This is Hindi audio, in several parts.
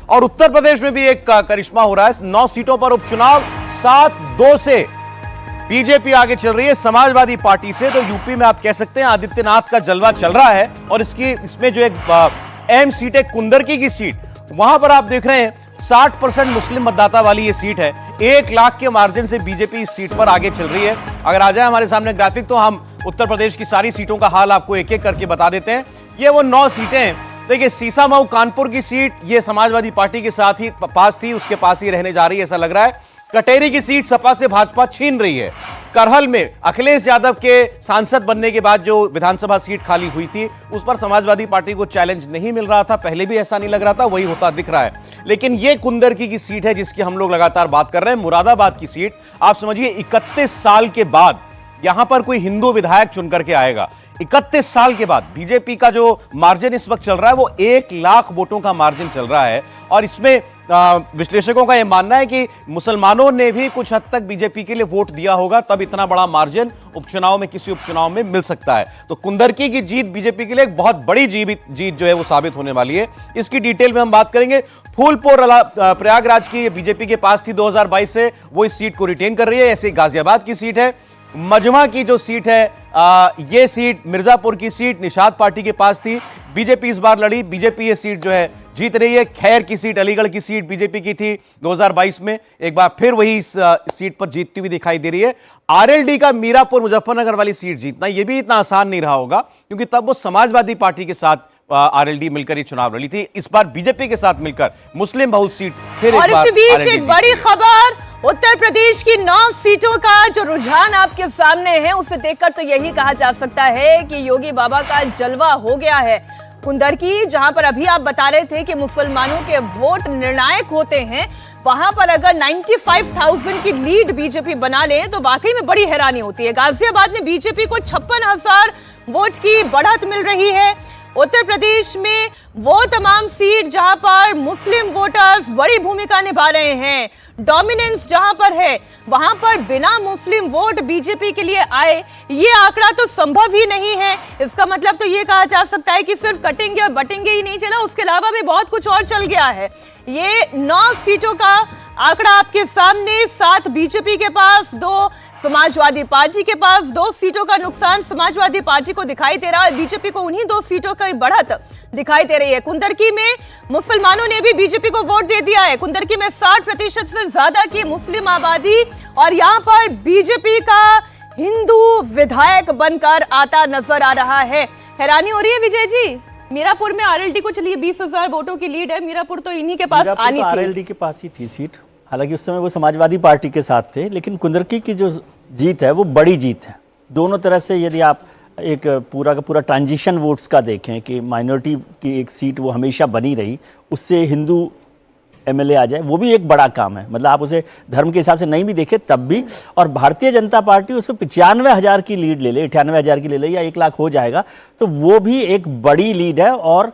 और उत्तर प्रदेश में भी एक करिश्मा हो रहा है। 9 सीटों पर उपचुनाव 7-2 से बीजेपी आगे चल रही है समाजवादी पार्टी से। तो यूपी में आप कह सकते हैं आदित्यनाथ का जलवा चल रहा है। और इसमें जो एक अहम सीट है कुंदरकी की सीट, वहां पर आप देख रहे हैं 60% मुस्लिम मतदाता वाली ये सीट है। 1 लाख के मार्जिन से बीजेपी इस सीट पर आगे चल रही है। अगर आ जाए हमारे सामने ग्राफिक, तो हम उत्तर प्रदेश की सारी सीटों का हाल आपको एक एक करके बता देते हैं। ये वो 9 सीटें हैं। देखिए, सीसामऊ कानपुर की सीट ये समाजवादी पार्टी के साथ ही पास थी, उसके पास ही रहने जा रही है ऐसा लग रहा है। कटेरी की सीट सपा से भाजपा छीन रही है। करहल में अखिलेश यादव के सांसद बनने के बाद जो विधानसभा सीट खाली हुई थी, उस पर समाजवादी पार्टी को चैलेंज नहीं मिल रहा था, पहले भी ऐसा नहीं लग रहा था, वही होता दिख रहा है। लेकिन ये कुंदरकी की सीट है जिसकी हम लोग लगातार बात कर रहे हैं। मुरादाबाद की सीट, आप समझिए 31 साल के बाद यहां पर कोई हिंदू विधायक चुन करके आएगा। 31 साल के बाद बीजेपी का जो मार्जिन इस वक्त चल रहा है वो 1 लाख वोटों का मार्जिन चल रहा है। और इसमें विश्लेषकों का यह मानना है कि मुसलमानों ने भी कुछ हद तक बीजेपी के लिए वोट दिया होगा, तब इतना बड़ा मार्जिन उपचुनाव में किसी उपचुनाव में मिल सकता है। तो कुंदरकी की जीत बीजेपी के लिए एक बहुत बड़ी जीत जो है वो साबित होने वाली है। इसकी डिटेल में हम बात करेंगे। फूलपुर प्रयागराज की बीजेपी के पास थी 2022 से, वो इस सीट को रिटेन कर रही है। ऐसे गाजियाबाद की सीट है। मजमा की जो सीट है, ये सीट मिर्जापुर की सीट निषाद पार्टी के पास थी, बीजेपी इस बार लड़ी, बीजेपी ये सीट जो है जीत रही है। खैर की सीट, अलीगढ़ की सीट बीजेपी की थी 2022 में, एक बार फिर वही इस सीट पर जीतती हुई दिखाई दे रही है। आरएलडी का मीरापुर मुजफ्फरनगर वाली सीट जीतना ये भी इतना आसान नहीं रहा होगा, क्योंकि तब वो समाजवादी पार्टी के साथ आरएलडी मिलकर ये चुनाव लड़ी थी। इस बार बीजेपी के साथ मिलकर मुस्लिम बहुल सीट फिर और इस बीच एक बड़ी खबर, उत्तर प्रदेश की 9 सीटों का जो रुझान आपके सामने है, उसे देखकर तो यही कहा जा सकता है कि योगी बाबा का जलवा हो गया है। कुंदरकी, जहां पर अभी आप बता रहे थे कि मुसलमानों के वोट निर्णायक होते हैं, वहां पर अगर 95,000 की लीड बीजेपी बना ले तो वाकई में बड़ी हैरानी होती है। गाजियाबाद में बीजेपी को 56,000 वोट की बढ़त मिल रही है। उत्तर प्रदेश में वो तमाम सीट जहां पर मुस्लिम वोटर्स बड़ी भूमिका निभा रहे हैं, डोमिनेंस जहां पर है, वहां पर बिना मुस्लिम वोट बीजेपी के लिए आए, ये आंकड़ा तो संभव ही नहीं है। इसका मतलब तो ये कहा जा सकता है कि सिर्फ कटेंगे और बटेंगे ही नहीं चला, उसके अलावा भी बहुत कुछ और चल गया है। ये 9 सीटों का आंकड़ा आपके सामने, 7 बीजेपी के पास, 2 समाजवादी पार्टी के पास। 2 सीटों का नुकसान समाजवादी पार्टी को दिखाई दे रहा है, बीजेपी को उन्हीं 2 सीटों की बढ़त दिखाई दे रही है। कुंदरकी में मुसलमानों ने भी बीजेपी को वोट दे दिया है। कुंदरकी में 60% से ज्यादा की मुस्लिम आबादी, और यहां पर बीजेपी का हिंदू विधायक बनकर आता नजर आ रहा है। हैरानी हो रही है विजय जी, मीरापुर में आरएलडी को चलिए 20,000 वोटों की लीड है। मीरापुर तो इन्हीं के पास आनी थी, आरएलडी के पास ही थी सीट, हालांकि उस समय वो समाजवादी पार्टी के साथ थे। लेकिन कुंदरकी की जो जीत है वो बड़ी जीत है दोनों तरह से। यदि आप एक पूरा का पूरा ट्रांजिशन वोट्स का देखें कि माइनॉरिटी की एक सीट वो हमेशा बनी रही, उससे हिंदू एमएलए आ जाए, वो भी एक बड़ा काम है। मतलब आप उसे धर्म के हिसाब से नहीं भी देखें तब भी। और भारतीय जनता पार्टी उसमें 95,000 की लीड ले ले, 98,000 की ले ले, या 1 लाख हो जाएगा, तो वो भी एक बड़ी लीड है। और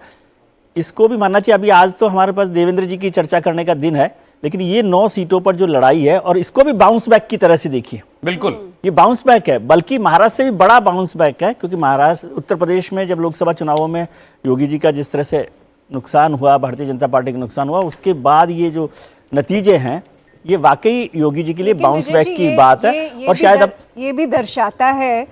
इसको भी मानना चाहिए। अभी आज तो हमारे पास देवेंद्र जी की चर्चा करने का दिन है, लेकिन ये 9 सीटों पर जो लड़ाई है, और इसको भी बाउंस बैक की तरह से देखिए। बिल्कुल ये बाउंस बैक है, बल्कि महाराष्ट्र से भी बड़ा बाउंस बैक है, क्योंकि महाराष्ट्र, उत्तर प्रदेश में जब लोकसभा चुनावों में योगी जी का जिस तरह से नुकसान हुआ, भारतीय जनता पार्टी का नुकसान हुआ, उसके बाद ये जो नतीजे हैं, ये वाकई योगी जी के लिए बाउंस बैक की बात है। और शायद अब ये भी दर्शाता है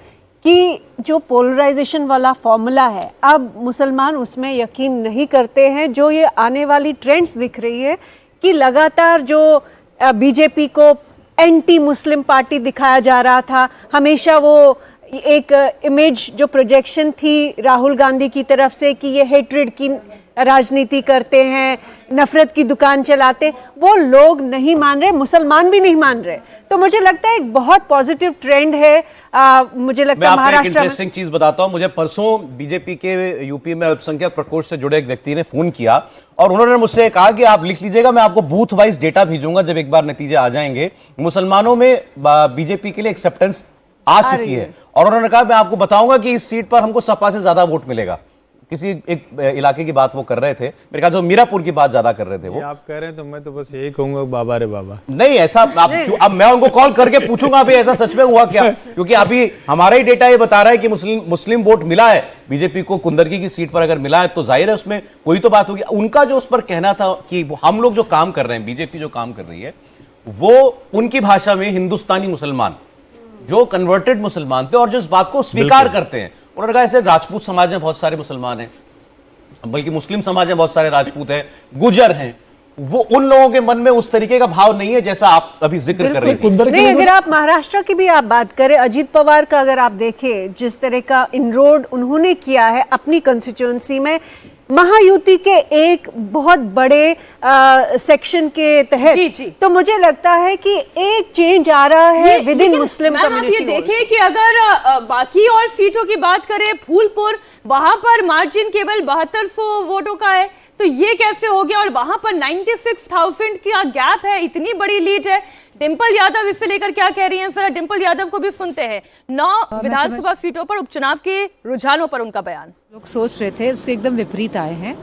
कि जो पोलराइजेशन वाला फॉर्मूला है, अब मुसलमान उसमें यकीन नहीं करते हैं। जो ये आने वाली ट्रेंड्स दिख रही है कि लगातार जो बीजेपी को एंटी मुस्लिम पार्टी दिखाया जा रहा था, हमेशा वो एक इमेज जो प्रोजेक्शन थी राहुल गांधी की तरफ से कि ये हेट्रेड की राजनीति करते हैं, नफरत की दुकान चलाते, वो लोग नहीं मान रहे, मुसलमान भी नहीं मान रहे। तो मुझे लगता है एक बहुत पॉजिटिव ट्रेंड है। मुझे लगता है महाराष्ट्र में इंटरेस्टिंग चीज बताता हूं। मुझे परसों बीजेपी के यूपी में अल्पसंख्यक प्रकोष्ठ से जुड़े एक व्यक्ति ने फोन किया और उन्होंने मुझसे कहा कि आप लिख लीजिएगा, मैं आपको बूथ वाइज डेटा भेजूंगा जब एक बार नतीजे आ जाएंगे। मुसलमानों में बीजेपी के लिए एक्सेप्टेंस आ चुकी है और उन्होंने कहा मैं आपको बताऊंगा कि इस सीट पर हमको सपा से ज्यादा वोट मिलेगा। किसी एक इलाके की बात वो कर रहे थे, मेरे ख्याल से मीरापुर की बात ज्यादा कर रहे थे वो। आप कह रहे हैं तो मैं तो बस यही कहूंगा बाबा रे बाबा। नहीं ऐसा आप अब मैं उनको कॉल करके पूछूंगा अभी ऐसा सच में हुआ क्या, क्योंकि अभी हमारा ही डेटा ये बता रहा है कि मुस्लिम वोट मिला है बीजेपी को कुंदरकी की सीट पर। अगर मिला है तो जाहिर है उसमें कोई तो बात होगी। उनका जो उस पर कहना था कि हम लोग जो काम कर रहे हैं, बीजेपी जो काम कर रही है, वो उनकी भाषा में हिंदुस्तानी मुसलमान जो कन्वर्टेड मुसलमान थे और जो इस बात को स्वीकार करते हैं, उन्होंने कहा ऐसे राजपूत समाज में बहुत सारे मुसलमान हैं, बल्कि मुस्लिम समाज में बहुत सारे राजपूत हैं, गुजर हैं, वो उन लोगों के मन में उस तरीके का भाव नहीं है जैसा आप अभी जिक्र कर रहे थे। नहीं, अगर आप महाराष्ट्र की भी आप बात करें, अजीत पवार का अगर आप देखें जिस तरह का इनरोड उन्होंने किया है अपनी कंस्टिट्यूएंसी में महायुति के एक बहुत बड़े सेक्शन के तहत, जी। तो मुझे लगता है कि एक चेंज आ रहा है विद इन मुस्लिम मैम, आप कम्युनिटी। ये देखिए कि अगर बाकी और सीटों की बात करें, फूलपुर वहां पर मार्जिन केवल 7200 वोटों का है, तो ये कैसे हो गया? और वहां पर 96,000 का गैप है, इतनी बड़ी लीड है। डिंपल यादव इसे लेकर क्या कह रही हैं, जरा डिंपल यादव को भी सुनते हैं। 9 विधानसभा सीटों पर उपचुनाव के रुझानों पर उनका बयान। लोग सोच रहे थे उसके एकदम विपरीत आए हैं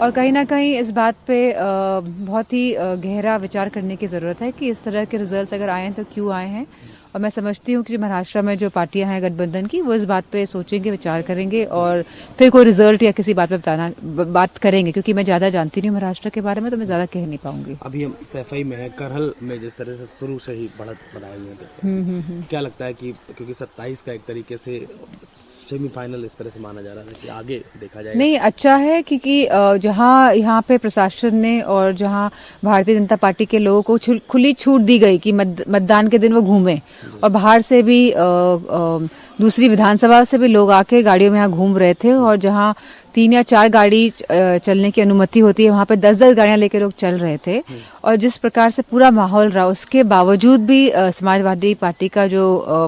और कहीं ना कहीं इस बात पे बहुत ही गहरा विचार करने की ज़रूरत है कि इस तरह के रिजल्ट्स अगर आए हैं तो क्यों आए हैं। और मैं समझती हूँ कि महाराष्ट्र में जो पार्टियां हैं गठबंधन की, वो इस बात पे सोचेंगे, विचार करेंगे और फिर कोई रिजल्ट या किसी बात पे बात करेंगे, क्योंकि मैं ज़्यादा जानती नहीं हूँ महाराष्ट्र के बारे में, तो मैं ज़्यादा कह नहीं पाऊंगी। अभी हम सैफई में है, करहल में जिस तरह से शुरू से ही बढ़त बनाए हुए थे, क्या लगता है कि क्योंकि 27 का एक तरीके से सेमीफाइनल इस तरह से माना जा रहा है कि आगे देखा जाएगा? नहीं, अच्छा है क्योंकि जहाँ यहाँ पे प्रशासन ने और जहाँ भारतीय जनता पार्टी के लोगों को खुली छूट दी गई कि मतदान के दिन वो घूमें, और बाहर से भी दूसरी विधानसभा से भी लोग आके गाड़ियों में यहाँ घूम रहे थे, और जहाँ 3 या 4 गाड़ी चलने की अनुमति होती है वहाँ पे 10-10 गाड़ियां लेके लोग चल रहे थे। और जिस प्रकार से पूरा माहौल रहा, उसके बावजूद भी समाजवादी पार्टी का जो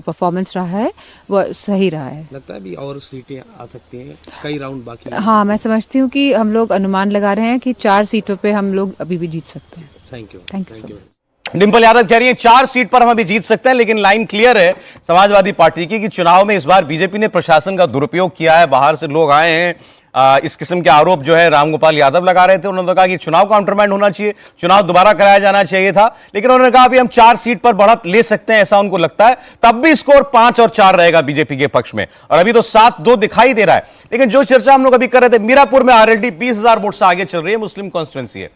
परफॉर्मेंस रहा है वो सही रहा है। लगता है अभी और सीटें आ सकती हैं, कई राउंड बाकी हैं। हाँ, मैं समझती हूँ कि हम लोग अनुमान लगा रहे हैं कि 4 सीटों पे हम लोग अभी भी जीत सकते हैं। Thank you so much. Dimple Yadav कह रही है 4 सीट पर हम अभी जीत सकते हैं, लेकिन लाइन क्लियर है समाजवादी पार्टी की कि चुनाव में इस बार बीजेपी ने प्रशासन का दुरुपयोग किया है, बाहर से लोग आए हैं। इस किस्म के आरोप जो है रामगोपाल यादव लगा रहे थे। उन्होंने कहा कि चुनाव काउंटरमैंड होना चाहिए, चुनाव दोबारा कराया जाना चाहिए था, लेकिन उन्होंने कहा अभी हम 4 सीट पर बढ़त ले सकते हैं, ऐसा उनको लगता है। तब भी स्कोर 5 और 4 रहेगा बीजेपी के पक्ष में, और अभी तो 7-2 दिखाई दे रहा है। लेकिन जो चर्चा हम लोग अभी कर रहे थे, मीरापुर में आरएलडी 20,000 वोट से आगे चल रही है, मुस्लिम कॉन्स्टिट्यूंसी है।